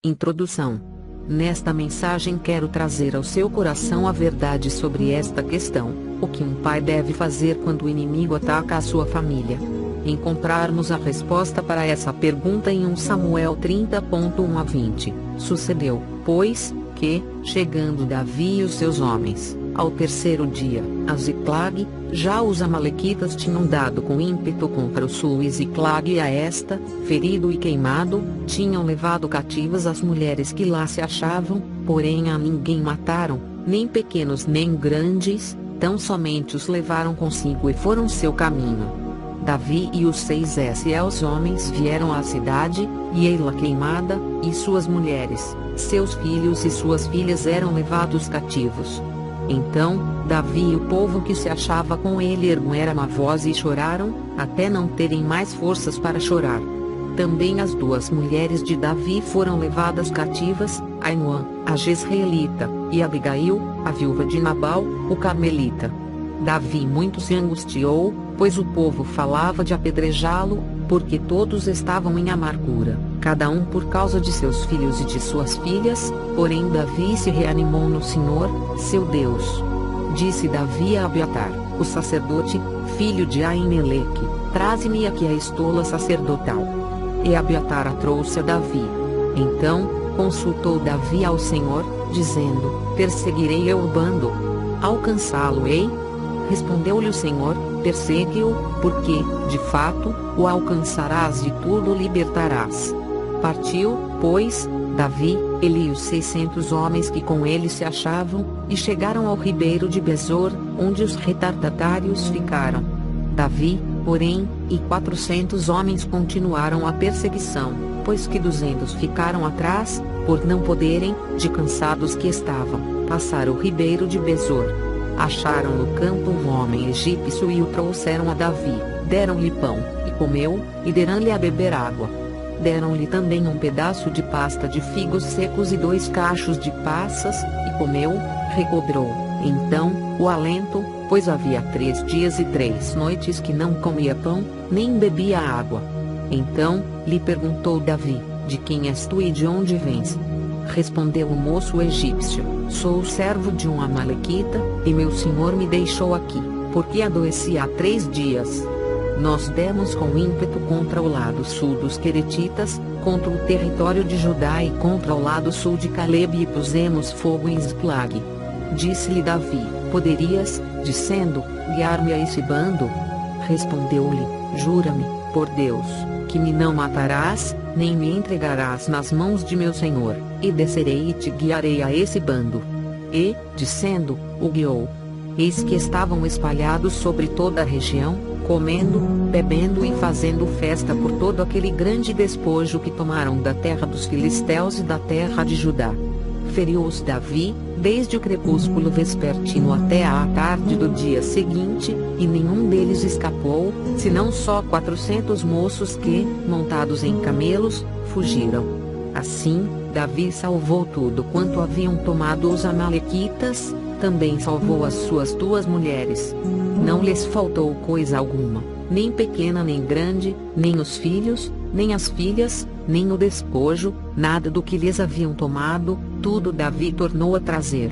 Introdução. Nesta mensagem quero trazer ao seu coração a verdade sobre esta questão: o que um pai deve fazer quando o inimigo ataca a sua família. Encontrarmos a resposta para essa pergunta em 1 Samuel 30.1 a 20. Sucedeu, pois, que, chegando Davi e os seus homens, ao terceiro dia, a Ziclag, já os amalequitas tinham dado com ímpeto contra o sul, e Ziclag e a esta, ferido e queimado, tinham levado cativas as mulheres que lá se achavam, porém a ninguém mataram, nem pequenos nem grandes, tão somente os levaram consigo e foram seu caminho. Davi e os 600 homens vieram à cidade, e ei-la queimada, e suas mulheres, seus filhos e suas filhas eram levados cativos. Então, Davi e o povo que se achava com ele ergueram a voz e choraram, até não terem mais forças para chorar. Também as duas mulheres de Davi foram levadas cativas, Ainoã, a Jezreelita, e Abigail, a viúva de Nabal, o Carmelita. Davi muito se angustiou, pois o povo falava de apedrejá-lo, porque todos estavam em amargura, cada um por causa de seus filhos e de suas filhas, porém Davi se reanimou no Senhor, seu Deus. Disse Davi a Abiatar, o sacerdote, filho de Aimeleque: traze-me aqui a estola sacerdotal. E Abiatar a trouxe a Davi. Então, consultou Davi ao Senhor, dizendo: perseguirei eu o bando? Alcançá-lo-ei? Respondeu-lhe o Senhor: persegue-o, porque, de fato, o alcançarás e tudo libertarás. Partiu, pois, Davi, ele e os 600 homens que com ele se achavam, e chegaram ao ribeiro de Besor, onde os retardatários ficaram. Davi, porém, e 400 homens continuaram a perseguição, pois que 200 ficaram atrás, por não poderem, de cansados que estavam, passar o ribeiro de Besor. Acharam no campo um homem egípcio e o trouxeram a Davi, deram-lhe pão, e comeu, e deram-lhe a beber água. Deram-lhe também um pedaço de pasta de figos secos e 2 cachos de passas, e comeu, recobrou, então, o alento, pois havia 3 dias e 3 noites que não comia pão, nem bebia água. Então, lhe perguntou Davi: de quem és tu e de onde vens? Respondeu o moço egípcio: sou o servo de um amalequita, e meu senhor me deixou aqui, porque adoeci há 3 dias. Nós demos com ímpeto contra o lado sul dos Queretitas, contra o território de Judá e contra o lado sul de Calebe, e pusemos fogo em Ziclag. Disse-lhe Davi: poderias, dizendo, guiar-me a esse bando? Respondeu-lhe: jura-me, por Deus, que me não matarás, nem me entregarás nas mãos de meu senhor, e descerei e te guiarei a esse bando. E, dizendo, o guiou. Eis que estavam espalhados sobre toda a região, comendo, bebendo e fazendo festa por todo aquele grande despojo que tomaram da terra dos filisteus e da terra de Judá. Feriu-os Davi, desde o crepúsculo vespertino até à tarde do dia seguinte, e nenhum deles escapou, senão só 400 moços que, montados em camelos, fugiram. Assim, Davi salvou tudo quanto haviam tomado os amalequitas, também salvou as suas 2 mulheres. Não lhes faltou coisa alguma, nem pequena nem grande, nem os filhos, nem as filhas, nem o despojo, nada do que lhes haviam tomado, tudo Davi tornou a trazer.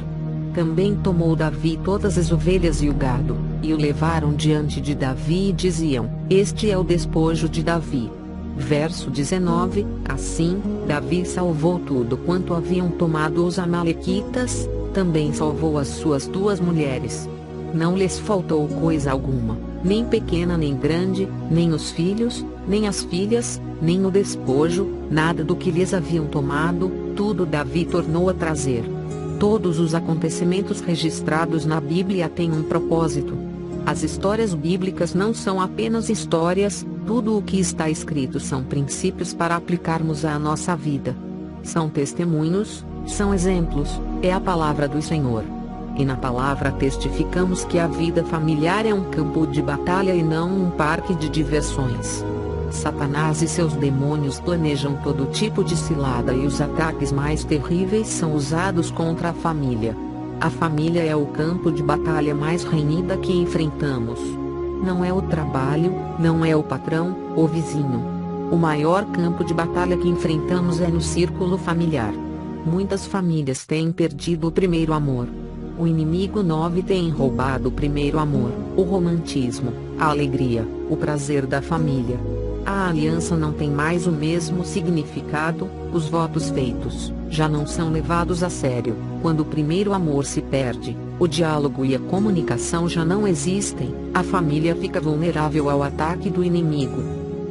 Também tomou Davi todas as ovelhas e o gado, e o levaram diante de Davi e diziam: este é o despojo de Davi. Verso 19, assim, Davi salvou tudo quanto haviam tomado os amalequitas, também salvou as suas 2 mulheres. Não lhes faltou coisa alguma, nem pequena nem grande, nem os filhos, nem as filhas, nem o despojo, nada do que lhes haviam tomado, tudo Davi tornou a trazer. Todos os acontecimentos registrados na Bíblia têm um propósito. As histórias bíblicas não são apenas histórias, tudo o que está escrito são princípios para aplicarmos à nossa vida. São testemunhos, são exemplos, é a palavra do Senhor. E na palavra testificamos que a vida familiar é um campo de batalha e não um parque de diversões. Satanás e seus demônios planejam todo tipo de cilada e os ataques mais terríveis são usados contra a família. A família é o campo de batalha mais renhida que enfrentamos. Não é o trabalho, não é o patrão, o vizinho. O maior campo de batalha que enfrentamos é no círculo familiar. Muitas famílias têm perdido o primeiro amor. O inimigo 9 tem roubado o primeiro amor, o romantismo, a alegria, o prazer da família. A aliança não tem mais o mesmo significado, os votos feitos já não são levados a sério. Quando o primeiro amor se perde, o diálogo e a comunicação já não existem, a família fica vulnerável ao ataque do inimigo.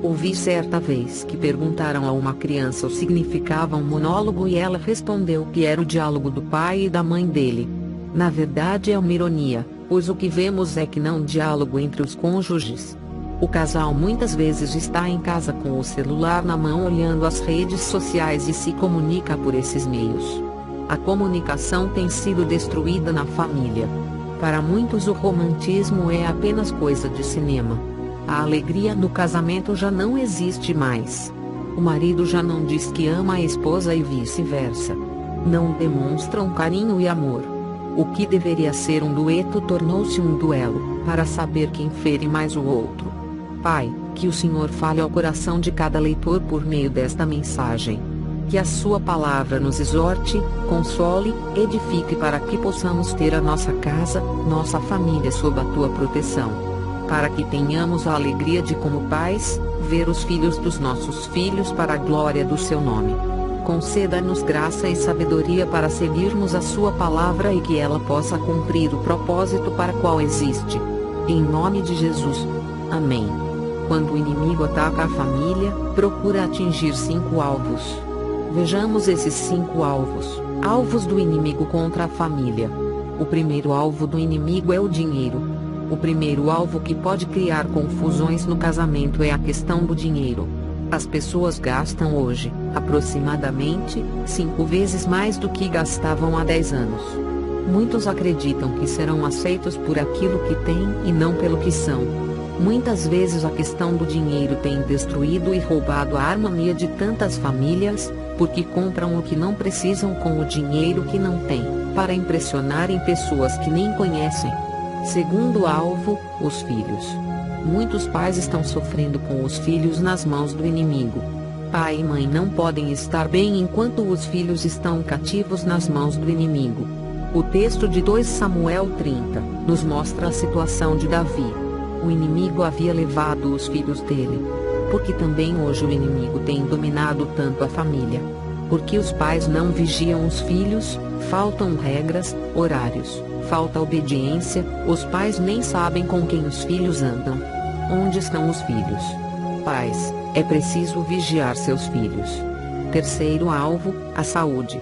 Ouvi certa vez que perguntaram a uma criança o que significava um monólogo e ela respondeu que era o diálogo do pai e da mãe dele. Na verdade é uma ironia, pois o que vemos é que não diálogo entre os cônjuges. O casal muitas vezes está em casa com o celular na mão olhando as redes sociais e se comunica por esses meios. A comunicação tem sido destruída na família. Para muitos o romantismo é apenas coisa de cinema. A alegria no casamento já não existe mais. O marido já não diz que ama a esposa e vice-versa. Não demonstram carinho e amor. O que deveria ser um dueto tornou-se um duelo, para saber quem fere mais o outro. Pai, que o Senhor fale ao coração de cada leitor por meio desta mensagem. Que a sua palavra nos exorte, console, edifique para que possamos ter a nossa casa, nossa família sob a tua proteção. Para que tenhamos a alegria de, como pais, ver os filhos dos nossos filhos para a glória do seu nome. Conceda-nos graça e sabedoria para seguirmos a sua palavra e que ela possa cumprir o propósito para qual existe. Em nome de Jesus. Amém. Quando o inimigo ataca a família, procura atingir 5 alvos. Vejamos esses 5 alvos, alvos do inimigo contra a família. O primeiro alvo do inimigo é o dinheiro. O primeiro alvo que pode criar confusões no casamento é a questão do dinheiro. As pessoas gastam hoje, aproximadamente, 5 vezes mais do que gastavam há 10 anos. Muitos acreditam que serão aceitos por aquilo que têm e não pelo que são. Muitas vezes a questão do dinheiro tem destruído e roubado a harmonia de tantas famílias, porque compram o que não precisam com o dinheiro que não têm, para impressionarem pessoas que nem conhecem. Segundo alvo, os filhos. Muitos pais estão sofrendo com os filhos nas mãos do inimigo. Pai e mãe não podem estar bem enquanto os filhos estão cativos nas mãos do inimigo. O texto de 2 Samuel 30 nos mostra a situação de Davi. O inimigo havia levado os filhos dele. Porque também hoje o inimigo tem dominado tanto a família. Porque os pais não vigiam os filhos, faltam regras, horários, falta obediência, os pais nem sabem com quem os filhos andam. Onde estão os filhos? Pais, é preciso vigiar seus filhos. Terceiro alvo, a saúde.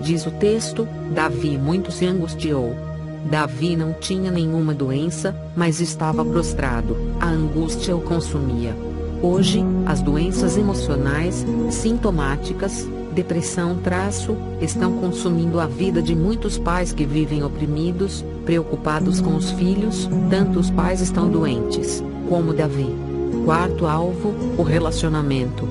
Diz o texto, Davi muito se angustiou. Davi não tinha nenhuma doença, mas estava prostrado, a angústia o consumia. Hoje, as doenças emocionais, sintomáticas, depressão estão consumindo a vida de muitos pais que vivem oprimidos, preocupados com os filhos, tanto os pais estão doentes, como Davi. Quarto alvo, o relacionamento.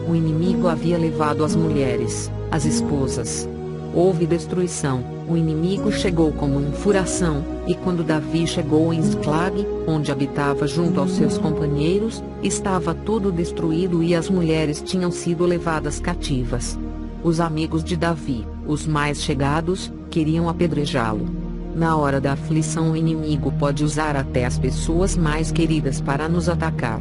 O inimigo havia levado as mulheres, as esposas. Houve destruição, o inimigo chegou como um furação, e quando Davi chegou em Ziklag, onde habitava junto aos seus companheiros, estava tudo destruído e as mulheres tinham sido levadas cativas. Os amigos de Davi, os mais chegados, queriam apedrejá-lo. Na hora da aflição o inimigo pode usar até as pessoas mais queridas para nos atacar.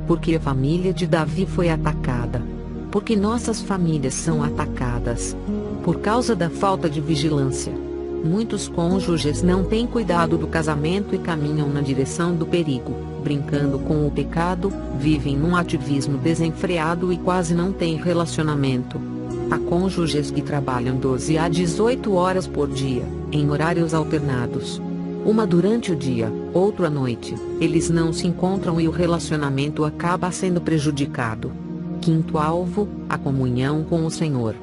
Porque a família de Davi foi atacada. Porque nossas famílias são atacadas. Por causa da falta de vigilância. Muitos cônjuges não têm cuidado do casamento e caminham na direção do perigo, brincando com o pecado, vivem num ativismo desenfreado e quase não têm relacionamento. Há cônjuges que trabalham 12 a 18 horas por dia, em horários alternados. Uma durante o dia, outro à noite, eles não se encontram e o relacionamento acaba sendo prejudicado. Quinto alvo, a comunhão com o Senhor.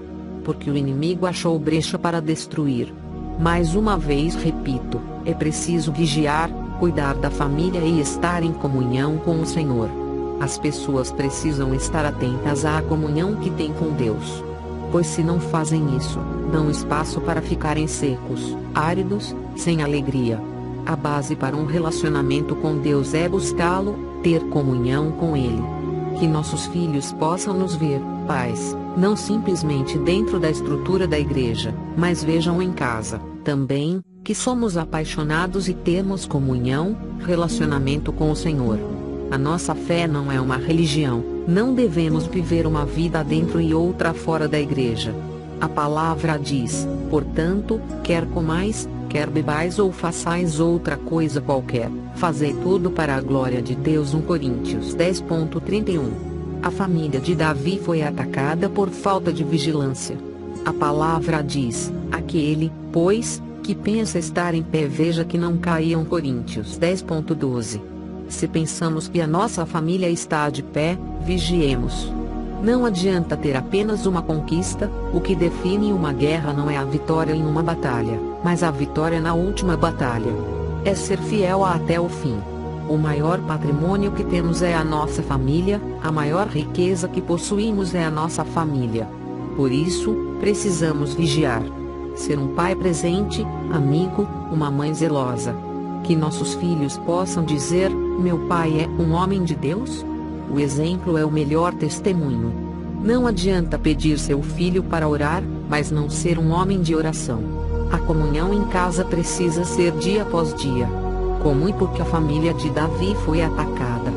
Porque o inimigo achou brecha para destruir. Mais uma vez repito, é preciso vigiar, cuidar da família e estar em comunhão com o Senhor. As pessoas precisam estar atentas à comunhão que têm com Deus. Pois se não fazem isso, dão espaço para ficarem secos, áridos, sem alegria. A base para um relacionamento com Deus é buscá-lo, ter comunhão com Ele. Que nossos filhos possam nos ver, pais, não simplesmente dentro da estrutura da igreja, mas vejam em casa, também, que somos apaixonados e temos comunhão, relacionamento com o Senhor. A nossa fé não é uma religião, não devemos viver uma vida dentro e outra fora da igreja. A palavra diz, portanto, quer comais, quer bebais ou façais outra coisa qualquer, fazei tudo para a glória de Deus. 1 Coríntios 10:31. A família de Davi foi atacada por falta de vigilância. A palavra diz, aquele, pois, que pensa estar em pé veja que não caia. 1 Coríntios 10:12. Se pensamos que a nossa família está de pé, vigiemos. Não adianta ter apenas uma conquista, o que define uma guerra não é a vitória em uma batalha, mas a vitória na última batalha. É ser fiel até o fim. O maior patrimônio que temos é a nossa família, a maior riqueza que possuímos é a nossa família. Por isso, precisamos vigiar. Ser um pai presente, amigo, uma mãe zelosa. Que nossos filhos possam dizer, meu pai é um homem de Deus? O exemplo é o melhor testemunho. Não adianta pedir seu filho para orar, mas não ser um homem de oração. A comunhão em casa precisa ser dia após dia. Como e porque a família de Davi foi atacada.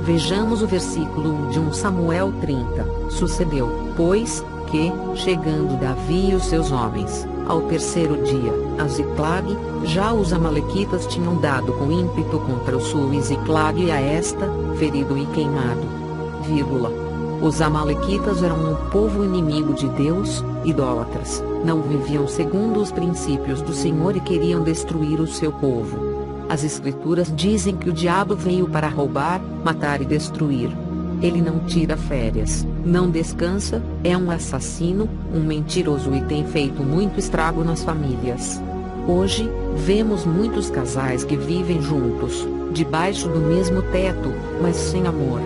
Vejamos o versículo 1 de 1 Samuel 30. Sucedeu, pois, que, chegando Davi e os seus homens, ao terceiro dia, a Ziclag, já os amalequitas tinham dado com ímpeto contra o sul e Ziclag e a esta, ferido e queimado. Os amalequitas eram um povo inimigo de Deus, idólatras, não viviam segundo os princípios do Senhor e queriam destruir o seu povo. As escrituras dizem que o diabo veio para roubar, matar e destruir. Ele não tira férias, não descansa, é um assassino, um mentiroso e tem feito muito estrago nas famílias. Hoje, vemos muitos casais que vivem juntos, debaixo do mesmo teto, mas sem amor.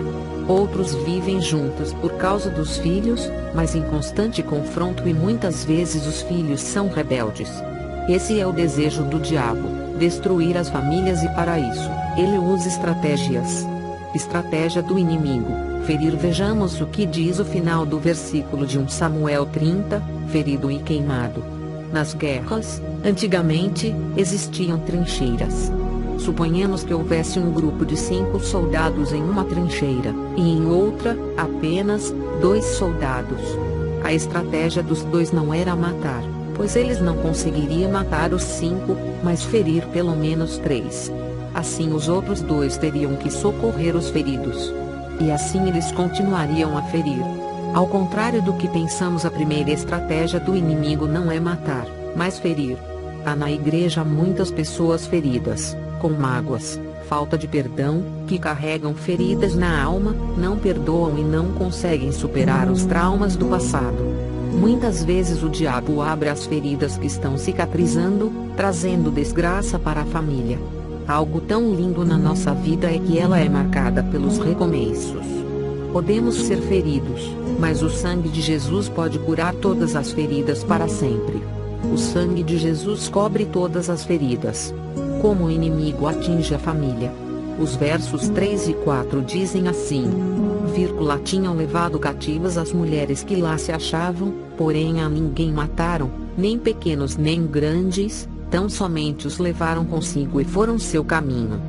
Outros vivem juntos por causa dos filhos, mas em constante confronto e muitas vezes os filhos são rebeldes. Esse é o desejo do diabo, destruir as famílias e para isso, ele usa estratégias. Estratégia do inimigo, ferir. Vejamos o que diz o final do versículo de 1 Samuel 30, ferido e queimado. Nas guerras, antigamente, existiam trincheiras. Suponhamos que houvesse um grupo de 5 soldados em uma trincheira, e em outra, apenas 2 soldados. A estratégia dos 2 não era matar, pois eles não conseguiriam matar os 5, mas ferir pelo menos 3. Assim os outros 2 teriam que socorrer os feridos. E assim eles continuariam a ferir. Ao contrário do que pensamos, a primeira estratégia do inimigo não é matar, mas ferir. Há na igreja muitas pessoas feridas, com mágoas, falta de perdão, que carregam feridas na alma, não perdoam e não conseguem superar os traumas do passado. Muitas vezes o diabo abre as feridas que estão cicatrizando, trazendo desgraça para a família. Algo tão lindo na nossa vida é que ela é marcada pelos recomeços. Podemos ser feridos, mas o sangue de Jesus pode curar todas as feridas para sempre. O sangue de Jesus cobre todas as feridas. Como o inimigo atinge a família? Os versos 3 e 4 dizem assim: tinham levado cativas as mulheres que lá se achavam, porém a ninguém mataram, nem pequenos nem grandes, tão somente os levaram consigo e foram seu caminho.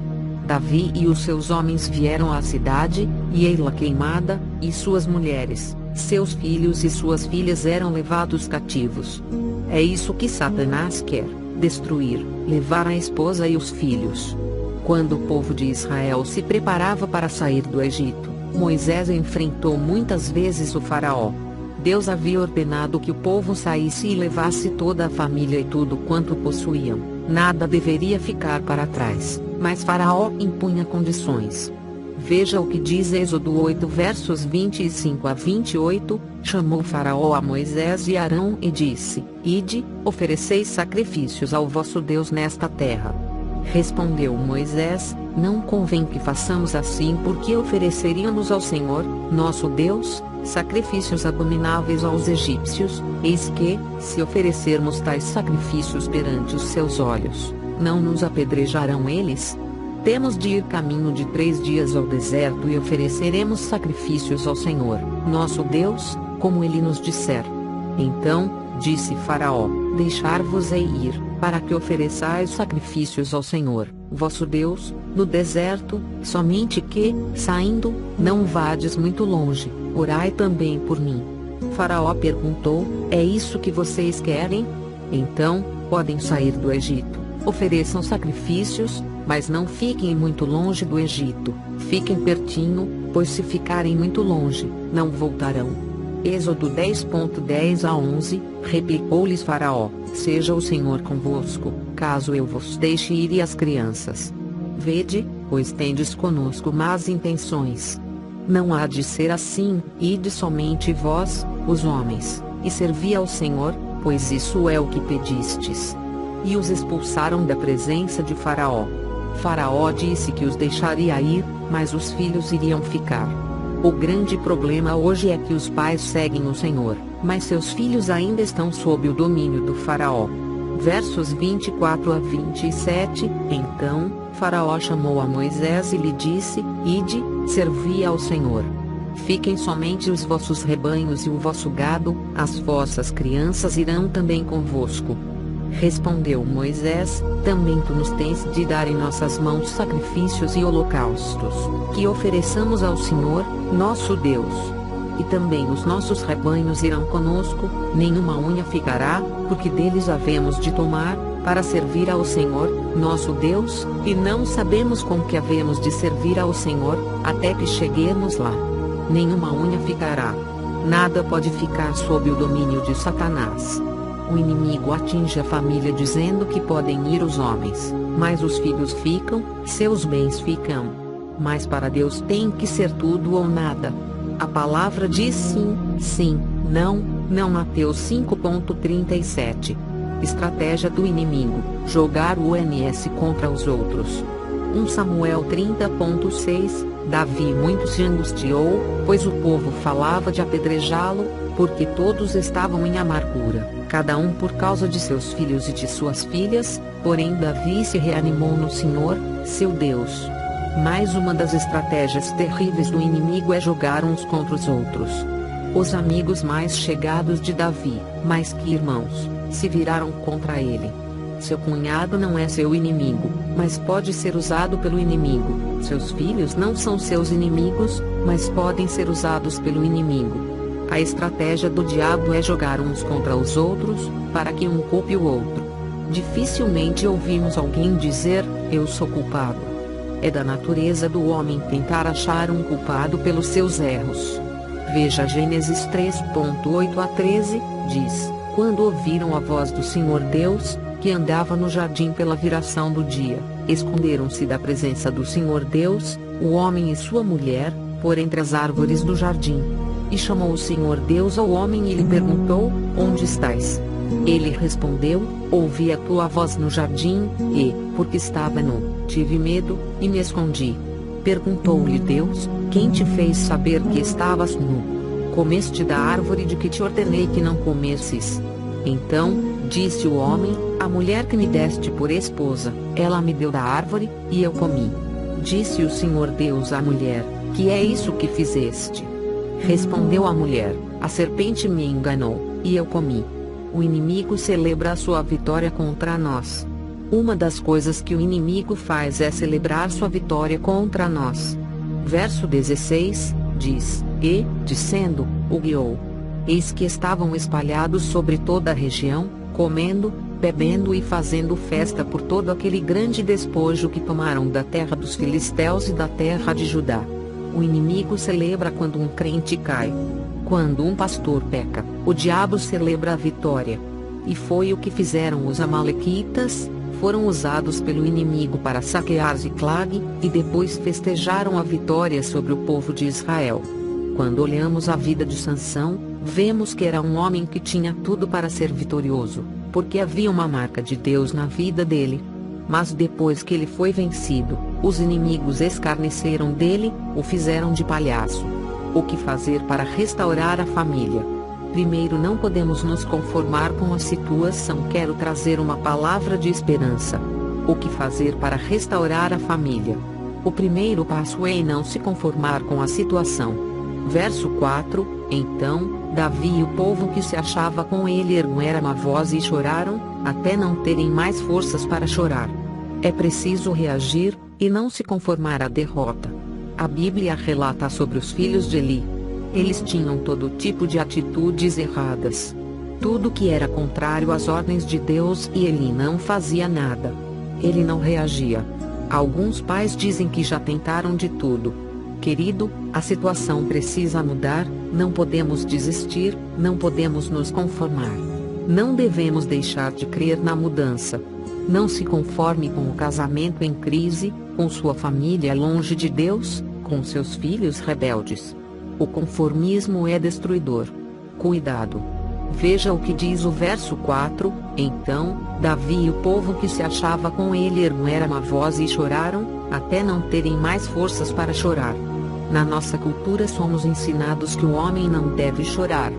Davi e os seus homens vieram à cidade, e ei-la queimada, e suas mulheres, seus filhos e suas filhas eram levados cativos. É isso que Satanás quer, destruir, levar a esposa e os filhos. Quando o povo de Israel se preparava para sair do Egito, Moisés enfrentou muitas vezes o faraó. Deus havia ordenado que o povo saísse e levasse toda a família e tudo quanto possuíam. Nada deveria ficar para trás, mas Faraó impunha condições. Veja o que diz Êxodo 8 versos 25 a 28, chamou Faraó a Moisés e Arão e disse: Ide, ofereceis sacrifícios ao vosso Deus nesta terra. Respondeu Moisés: Não convém que façamos assim, porque ofereceríamos ao Senhor, nosso Deus, sacrifícios abomináveis aos egípcios. Eis que, se oferecermos tais sacrifícios perante os seus olhos, não nos apedrejarão eles? Temos de ir caminho de 3 dias ao deserto e ofereceremos sacrifícios ao Senhor, nosso Deus, como ele nos disser. Então, disse Faraó, deixar-vos-ei ir, para que ofereçais sacrifícios ao Senhor, vosso Deus, no deserto, somente que, saindo, não vades muito longe, orai também por mim. Faraó perguntou, é isso que vocês querem? Então, podem sair do Egito, ofereçam sacrifícios, mas não fiquem muito longe do Egito, fiquem pertinho, pois se ficarem muito longe, não voltarão. Êxodo 10:10 a 11, replicou-lhes Faraó, seja o Senhor convosco, caso eu vos deixe ir e as crianças. Vede, pois tendes conosco más intenções. Não há de ser assim, ide somente vós, os homens, e servi ao Senhor, pois isso é o que pedistes. E os expulsaram da presença de Faraó. Faraó disse que os deixaria ir, mas os filhos iriam ficar. O grande problema hoje é que os pais seguem o Senhor, mas seus filhos ainda estão sob o domínio do Faraó. Versos 24 a 27, então, Faraó chamou a Moisés e lhe disse, ide, servi ao Senhor. Fiquem somente os vossos rebanhos e o vosso gado, as vossas crianças irão também convosco. Respondeu Moisés, também tu nos tens de dar em nossas mãos sacrifícios e holocaustos, que ofereçamos ao Senhor, nosso Deus. E também os nossos rebanhos irão conosco, nenhuma unha ficará, porque deles havemos de tomar, para servir ao Senhor, nosso Deus, e não sabemos com que havemos de servir ao Senhor, até que cheguemos lá. Nenhuma unha ficará. Nada pode ficar sob o domínio de Satanás. O inimigo atinge a família dizendo que podem ir os homens, mas os filhos ficam, seus bens ficam. Mas para Deus tem que ser tudo ou nada. A palavra diz sim, sim, não, não. Mateus 5:37. Estratégia do inimigo, jogar o ONS contra os outros. 1 Samuel 30:6, Davi muito se angustiou, pois o povo falava de apedrejá-lo, porque todos estavam em amargura, cada um por causa de seus filhos e de suas filhas, porém Davi se reanimou no Senhor, seu Deus. Mais uma das estratégias terríveis do inimigo é jogar uns contra os outros. Os amigos mais chegados de Davi, mais que irmãos, se viraram contra ele. Seu cunhado não é seu inimigo, mas pode ser usado pelo inimigo. Seus filhos não são seus inimigos, mas podem ser usados pelo inimigo. A estratégia do diabo é jogar uns contra os outros, para que um culpe o outro. Dificilmente ouvimos alguém dizer, eu sou culpado. É da natureza do homem tentar achar um culpado pelos seus erros. Veja Gênesis 3:8 a 13, diz, quando ouviram a voz do Senhor Deus, que andava no jardim pela viração do dia, esconderam-se da presença do Senhor Deus, o homem e sua mulher, por entre as árvores do jardim. E chamou o Senhor Deus ao homem e lhe perguntou, onde estás? Ele respondeu, ouvi a tua voz no jardim, e, porque estava nu, tive medo, e me escondi. Perguntou-lhe Deus, quem te fez saber que estavas nu? Comeste da árvore de que te ordenei que não comesses? Então, disse o homem, a mulher que me deste por esposa, ela me deu da árvore, e eu comi. Disse o Senhor Deus à mulher, que é isso que fizeste? Respondeu a mulher, a serpente me enganou, e eu comi. O inimigo celebra a sua vitória contra nós. Uma das coisas que o inimigo faz é celebrar sua vitória contra nós. Verso 16, diz, e, dizendo, o guiou. Eis que estavam espalhados sobre toda a região, comendo, bebendo e fazendo festa por todo aquele grande despojo que tomaram da terra dos filisteus e da terra de Judá. O inimigo celebra quando um crente cai. Quando um pastor peca, o diabo celebra a vitória. E foi o que fizeram os amalequitas, foram usados pelo inimigo para saquear Ziclag, e depois festejaram a vitória sobre o povo de Israel. Quando olhamos a vida de Sansão, vemos que era um homem que tinha tudo para ser vitorioso, porque havia uma marca de Deus na vida dele. Mas depois que ele foi vencido, os inimigos escarneceram dele, o fizeram de palhaço. O que fazer para restaurar a família? Primeiro, não podemos nos conformar com a situação. Quero trazer uma palavra de esperança. O que fazer para restaurar a família? O primeiro passo é não se conformar com a situação. Verso 4: Então, Davi e o povo que se achava com ele ergueram a voz e choraram, até não terem mais forças para chorar. É preciso reagir, e não se conformar à derrota. A Bíblia relata sobre os filhos de Eli. Eles tinham todo tipo de atitudes erradas. Tudo que era contrário às ordens de Deus, e Eli não fazia nada. Ele não reagia. Alguns pais dizem que já tentaram de tudo. Querido, a situação precisa mudar, não podemos desistir, não podemos nos conformar. Não devemos deixar de crer na mudança. Não se conforme com o casamento em crise, com sua família longe de Deus, com seus filhos rebeldes. O conformismo é destruidor. Cuidado! Veja o que diz o verso 4: Então, Davi e o povo que se achava com ele ergueram a voz e choraram, até não terem mais forças para chorar. Na nossa cultura somos ensinados que o homem não deve chorar.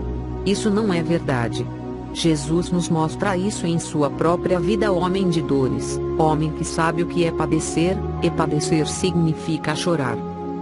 Isso não é verdade. Jesus nos mostra isso em sua própria vida, homem de dores, homem que sabe o que é padecer, e padecer significa chorar.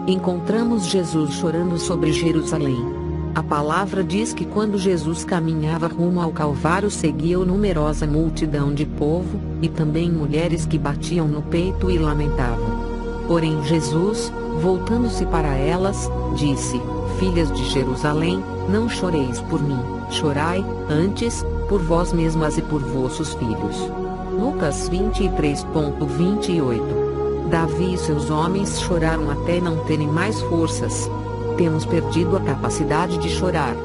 Encontramos Jesus chorando sobre Jerusalém. A palavra diz que quando Jesus caminhava rumo ao Calvário seguia-o numerosa multidão de povo, e também mulheres que batiam no peito e lamentavam. Porém Jesus, voltando-se para elas, disse: Filhas de Jerusalém, não choreis por mim, chorai, antes, por vós mesmas e por vossos filhos. Lucas 23:28. Davi e seus homens choraram até não terem mais forças. Temos perdido a capacidade de chorar.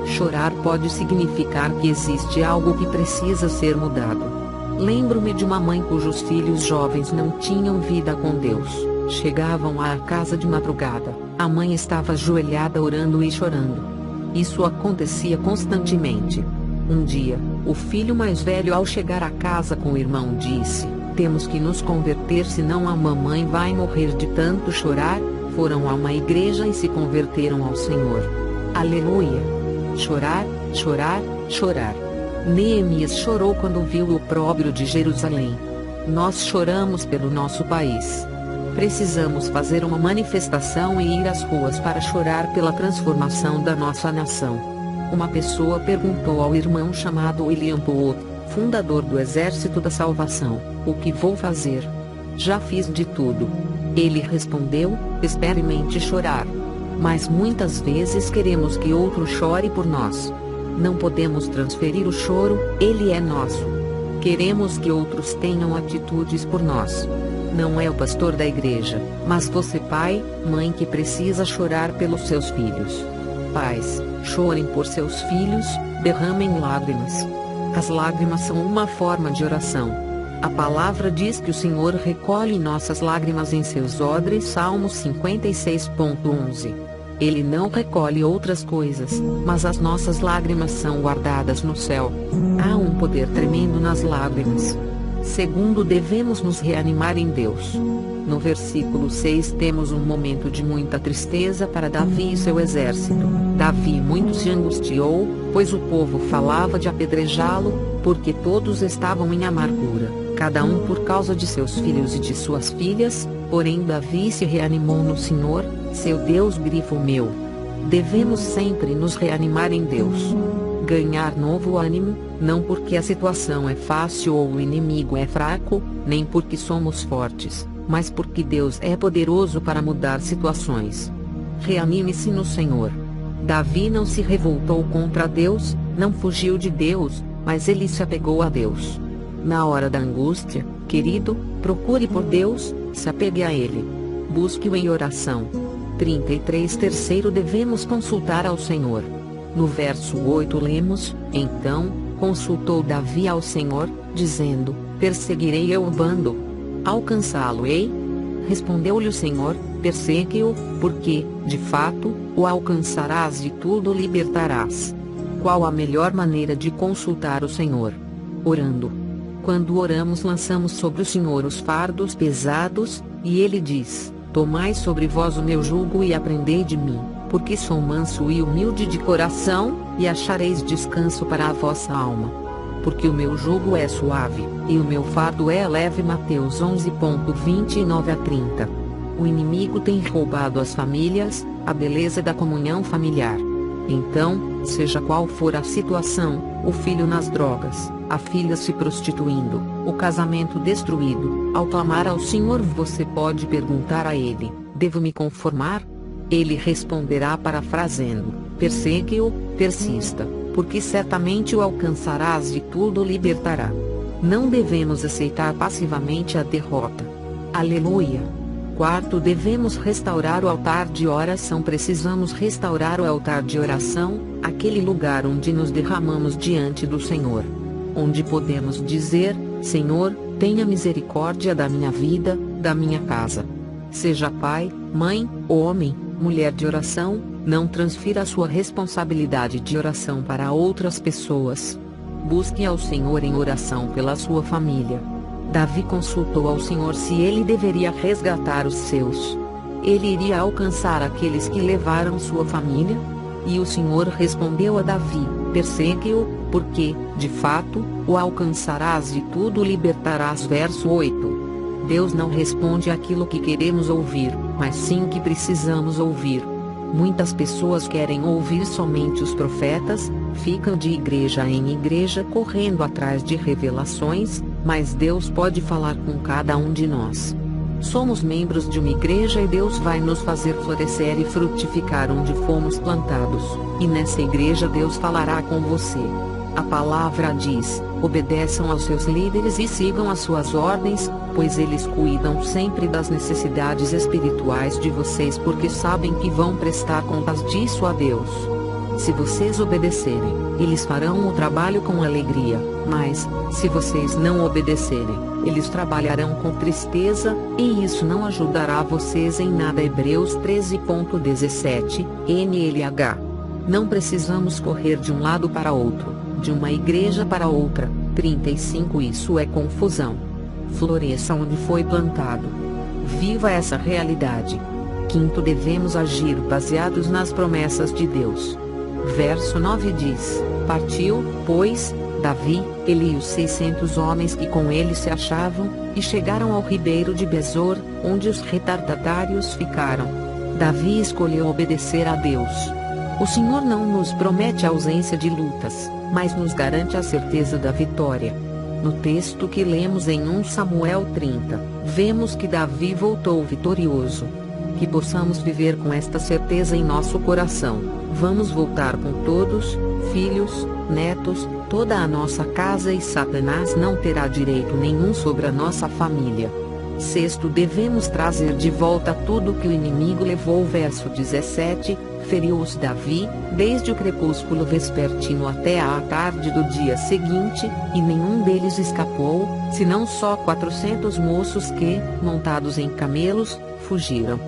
Chorar pode significar que existe algo que precisa ser mudado. Lembro-me de uma mãe cujos filhos jovens não tinham vida com Deus. Chegavam à casa de madrugada, a mãe estava ajoelhada orando e chorando. Isso acontecia constantemente. Um dia, o filho mais velho, ao chegar à casa com o irmão, disse: Temos que nos converter, senão a mamãe vai morrer de tanto chorar. Foram a uma igreja e se converteram ao Senhor. Aleluia! Chorar, chorar, chorar. Neemias chorou quando viu o opróbrio de Jerusalém. Nós choramos pelo nosso país. Precisamos fazer uma manifestação e ir às ruas para chorar pela transformação da nossa nação. Uma pessoa perguntou ao irmão chamado William Booth, fundador do Exército da Salvação: O que vou fazer? Já fiz de tudo. Ele respondeu: experimente chorar. Mas muitas vezes queremos que outro chore por nós. Não podemos transferir o choro, ele é nosso. Queremos que outros tenham atitudes por nós. Não é o pastor da igreja, mas você, pai, mãe, que precisa chorar pelos seus filhos. Pais, chorem por seus filhos, derramem lágrimas. As lágrimas são uma forma de oração. A palavra diz que o Senhor recolhe nossas lágrimas em seus odres. Salmos 56:11. Ele não recolhe outras coisas, mas as nossas lágrimas são guardadas no céu. Há um poder tremendo nas lágrimas. Segundo, devemos nos reanimar em Deus. No versículo 6 temos um momento de muita tristeza para Davi e seu exército. Davi muito se angustiou, pois o povo falava de apedrejá-lo, porque todos estavam em amargura, cada um por causa de seus filhos e de suas filhas. Porém Davi se reanimou no Senhor, seu Deus. Grifo meu. Devemos sempre nos reanimar em Deus. Ganhar novo ânimo, não porque a situação é fácil ou o inimigo é fraco, nem porque somos fortes, mas porque Deus é poderoso para mudar situações. Reanime-se no Senhor. Davi não se revoltou contra Deus, não fugiu de Deus, mas ele se apegou a Deus. Na hora da angústia, querido, procure por Deus, se apegue a Ele. Busque-o em oração. 33. Terceiro, devemos consultar ao Senhor. No verso 8 lemos: Então, consultou Davi ao Senhor, dizendo: Perseguirei eu o bando? Alcançá-lo-ei? Respondeu-lhe o Senhor: Persegue-o, porque, de fato, o alcançarás e tudo libertarás. Qual a melhor maneira de consultar o Senhor? Orando. Quando oramos, lançamos sobre o Senhor os fardos pesados, e Ele diz: Tomai sobre vós o meu jugo e aprendei de mim, porque sou manso e humilde de coração, e achareis descanso para a vossa alma. porque o meu jugo é suave, e o meu fardo é leve. Mateus 11:29 a 30. O inimigo tem roubado as famílias, a beleza da comunhão familiar. Então, seja qual for a situação, o filho nas drogas, a filha se prostituindo, o casamento destruído, ao clamar ao Senhor você pode perguntar a Ele: devo me conformar? Ele responderá parafraseando: persegue-o, persista, porque certamente o alcançarás e tudo o libertará. Não devemos aceitar passivamente a derrota. Aleluia! Quarto, devemos restaurar o altar de oração. Precisamos restaurar o altar de oração, aquele lugar onde nos derramamos diante do Senhor. Onde podemos dizer: Senhor, tenha misericórdia da minha vida, da minha casa. Seja pai, mãe, homem, mulher de oração, não transfira sua responsabilidade de oração para outras pessoas. Busque ao Senhor em oração pela sua família. Davi consultou ao Senhor se ele deveria resgatar os seus. Ele iria alcançar aqueles que levaram sua família? E o Senhor respondeu a Davi: persegue-o, porque, de fato, o alcançarás e tudo o libertarás. Verso 8. Deus não responde aquilo que queremos ouvir, mas sim o que precisamos ouvir. Muitas pessoas querem ouvir somente os profetas, ficam de igreja em igreja correndo atrás de revelações, mas Deus pode falar com cada um de nós. Somos membros de uma igreja e Deus vai nos fazer florescer e frutificar onde fomos plantados, e nessa igreja Deus falará com você. A palavra diz: obedeçam aos seus líderes e sigam as suas ordens, pois eles cuidam sempre das necessidades espirituais de vocês, porque sabem que vão prestar contas disso a Deus. Se vocês obedecerem, eles farão o trabalho com alegria, mas, se vocês não obedecerem, eles trabalharão com tristeza, e isso não ajudará vocês em nada. Hebreus 13:17, NLH. Não precisamos correr de um lado para outro, de uma igreja para outra. 35. Isso é confusão. Floresça onde foi plantado. Viva essa realidade. Quinto, devemos agir baseados nas promessas de Deus. Verso 9 diz: partiu, pois, Davi, ele e os 600 homens que com ele se achavam, e chegaram ao ribeiro de Besor, onde os retardatários ficaram. Davi escolheu obedecer a Deus. O Senhor não nos promete a ausência de lutas, mas nos garante a certeza da vitória. No texto que lemos em 1 Samuel 30, vemos que Davi voltou vitorioso. Que possamos viver com esta certeza em nosso coração. Vamos voltar com todos, filhos, netos, toda a nossa casa, e Satanás não terá direito nenhum sobre a nossa família. Sexto, devemos trazer de volta tudo que o inimigo levou. Verso 17, feriu-os Davi, desde o crepúsculo vespertino até à tarde do dia seguinte, e nenhum deles escapou, senão só 400 moços que, montados em camelos, fugiram.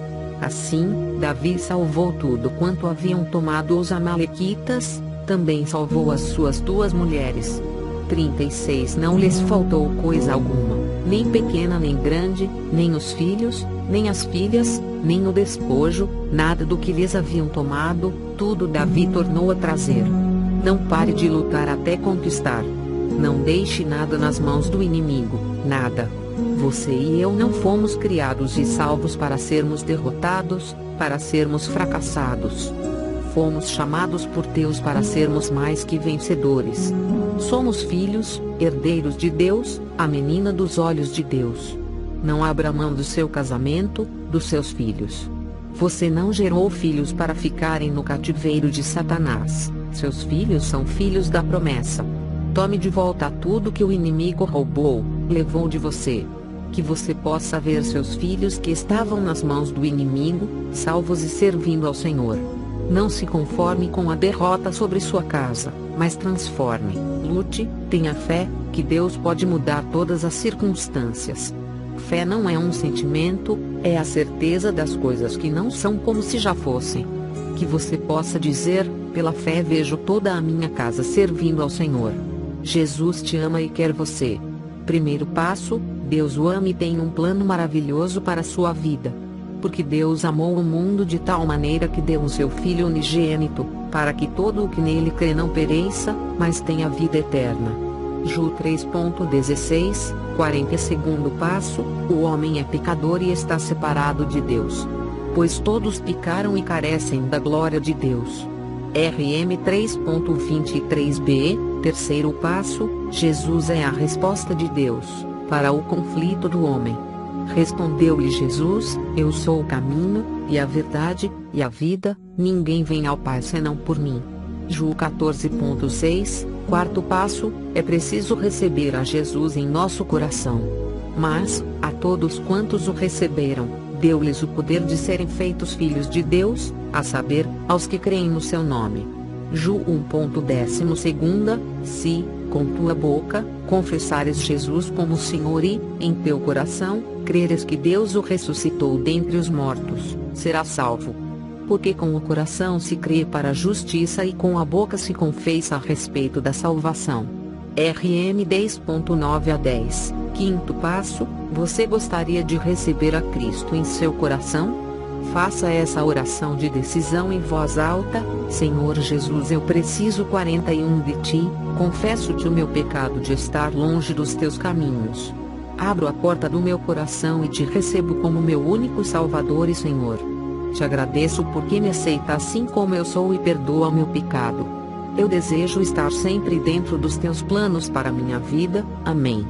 Assim, Davi salvou tudo quanto haviam tomado os amalequitas, também salvou as suas 2 mulheres. 36. Não lhes faltou coisa alguma, nem pequena nem grande, nem os filhos, nem as filhas, nem o despojo, nada do que lhes haviam tomado, tudo Davi tornou a trazer. Não pare de lutar até conquistar. Não deixe nada nas mãos do inimigo, nada. Você e eu não fomos criados e salvos para sermos derrotados, para sermos fracassados. Fomos chamados por Deus para sermos mais que vencedores. Somos filhos, herdeiros de Deus, a menina dos olhos de Deus. Não abra mão do seu casamento, dos seus filhos. Você não gerou filhos para ficarem no cativeiro de Satanás. Seus filhos são filhos da promessa. Tome de volta tudo que o inimigo roubou, levou de você. Que você possa ver seus filhos que estavam nas mãos do inimigo, salvos e servindo ao Senhor. Não se conforme com a derrota sobre sua casa, mas transforme, lute, tenha fé, que Deus pode mudar todas as circunstâncias. Fé não é um sentimento, é a certeza das coisas que não são como se já fossem. Que você possa dizer: pela fé vejo toda a minha casa servindo ao Senhor. Jesus te ama e quer você. Primeiro passo: Deus o ama e tem um plano maravilhoso para a sua vida. Porque Deus amou o mundo de tal maneira que deu o seu Filho unigênito, para que todo o que nele crê não pereça, mas tenha vida eterna. Ju 3.16, 42º passo, o homem é pecador e está separado de Deus. Pois todos pecaram e carecem da glória de Deus. RM 3.23b, terceiro passo, Jesus é a resposta de Deus para o conflito do homem. Respondeu-lhe Jesus: Eu sou o caminho, e a verdade, e a vida, ninguém vem ao Pai senão por mim. Ju 14.6, quarto passo, é preciso receber a Jesus em nosso coração. Mas, a todos quantos o receberam, deu-lhes o poder de serem feitos filhos de Deus, a saber, aos que creem no seu nome. Ju 1.12, se, com tua boca, confessares Jesus como Senhor e, em teu coração, creres que Deus o ressuscitou dentre os mortos, serás salvo. Porque com o coração se crê para a justiça e com a boca se confessa a respeito da salvação. RM 10.9-10, quinto passo, você gostaria de receber a Cristo em seu coração? Faça essa oração de decisão em voz alta: Senhor Jesus, eu preciso 41 de ti, confesso-te o meu pecado de estar longe dos teus caminhos. Abro a porta do meu coração e te recebo como meu único Salvador e Senhor. Te agradeço porque me aceita assim como eu sou e perdoa o meu pecado. Eu desejo estar sempre dentro dos teus planos para minha vida, amém.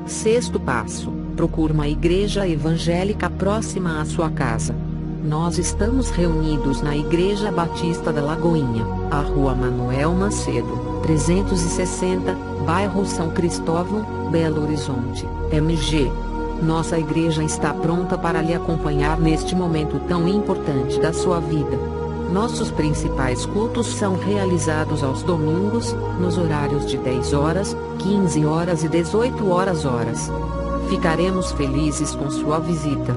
Sexto passo, procure uma igreja evangélica próxima à sua casa. Nós estamos reunidos na Igreja Batista da Lagoinha, a Rua Manuel Macedo, 360, bairro São Cristóvão, Belo Horizonte, MG. Nossa igreja está pronta para lhe acompanhar neste momento tão importante da sua vida. Nossos principais cultos são realizados aos domingos, nos horários de 10 horas, 15 horas e 18 horas. Ficaremos felizes com sua visita.